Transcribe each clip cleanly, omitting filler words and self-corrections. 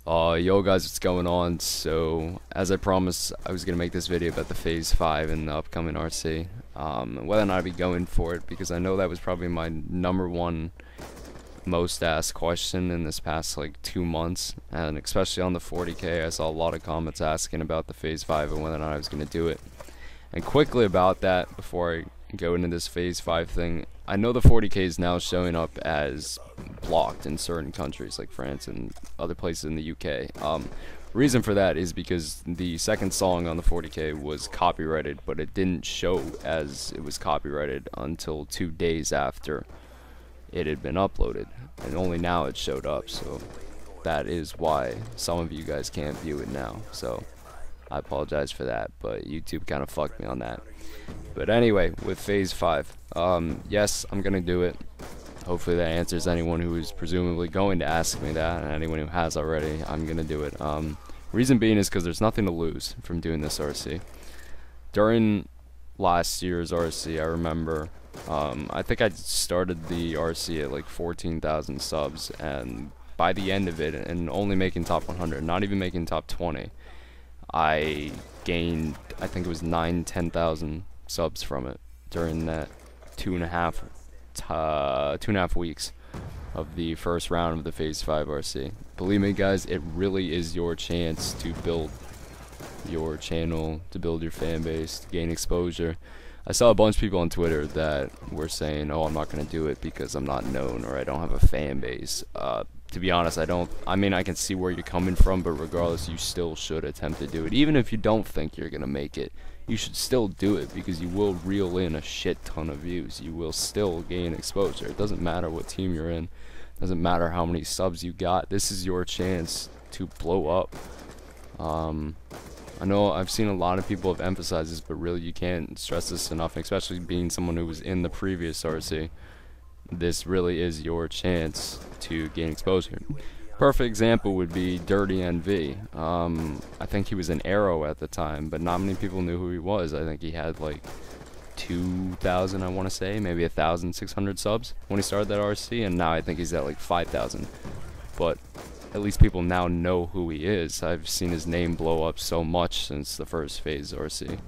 Yo guys, what's going on? So, as I promised, I was gonna make this video about the Phase 5 and the upcoming RC. Whether or not I'd be going for it, because I know that was probably my #1 most asked question in this past like 2 months, and especially on the 40K, I saw a lot of comments asking about the Phase 5 and whether or not I was gonna do it. And quickly about that, before I go into this Phase 5 thing, I know the 40K is now showing up as blocked in certain countries like France and other places in the UK. Reason for that is because the second song on the 40K was copyrighted, but it didn't show as it was copyrighted until 2 days after it had been uploaded, and only now it showed up. So that is why some of you guys can't view it now. So I apologize for that, but YouTube kind of fucked me on that. But anyway, with Phase 5, yes, I'm gonna do it. Hopefully that answers anyone who is presumably going to ask me that, and anyone who has already, I'm gonna do it. Reason being is because there's nothing to lose from doing this RC. During last year's RC, I remember, I think I started the RC at like 14,000 subs, and by the end of it, and only making top 100, not even making top 20, I gained, I think it was 10,000 subs from it during that two and a half weeks of the first round of the Phase 5 RC. Believe me guys, it really is your chance to build your channel, to build your fan base, to gain exposure. I saw a bunch of people on Twitter that were saying, oh, I'm not going to do it because I'm not known or I don't have a fan base. To be honest, I mean, I can see where you're coming from, but regardless, you still should attempt to do it. Even if you don't think you're going to make it, you should still do it, because you will reel in a shit ton of views. You will still gain exposure. It doesn't matter what team you're in. It doesn't matter how many subs you got. This is your chance to blow up. I know I've seen a lot of people have emphasized this, but really you can't stress this enough, especially being someone who was in the previous RC. This really is your chance to gain exposure. Perfect example would be Dirty NV. I think he was an Arrow at the time, but not many people knew who he was. I think he had like 2,000, I want to say, maybe 1,600 subs when he started that RC, and now I think he's at like 5,000. But at least people now know who he is. I've seen his name blow up so much since the first Phase RC,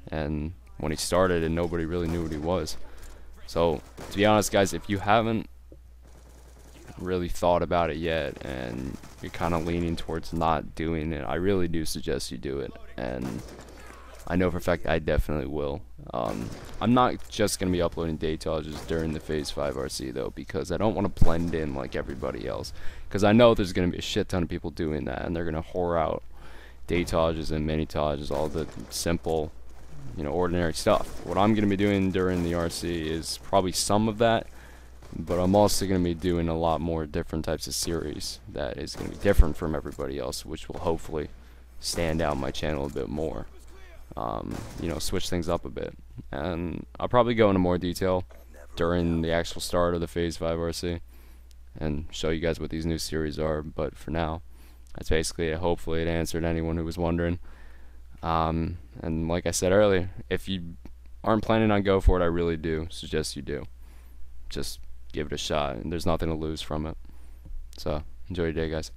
and when he started, and nobody really knew what he was. So, to be honest guys, if you haven't really thought about it yet, and you're kind of leaning towards not doing it, I really do suggest you do it, and I know for a fact I definitely will. I'm not just going to be uploading day dodges during the Phase 5 RC though, because I don't want to blend in like everybody else, because I know there's going to be a shit ton of people doing that, and they're going to whore out day dodges and mini dodges, all the simple, you know, ordinary stuff. What I'm going to be doing during the RC is probably some of that, but I'm also going to be doing a lot more different types of series that is going to be different from everybody else, which will hopefully stand out my channel a bit more. You know, switch things up a bit, and I'll probably go into more detail during the actual start of the Phase 5 RC and show you guys what these new series are, but for now, that's basically it. Hopefully it answered anyone who was wondering. And like I said earlier, if you aren't planning on go for it, I really do suggest you do. Just give it a shot, and there's nothing to lose from it. So, enjoy your day, guys.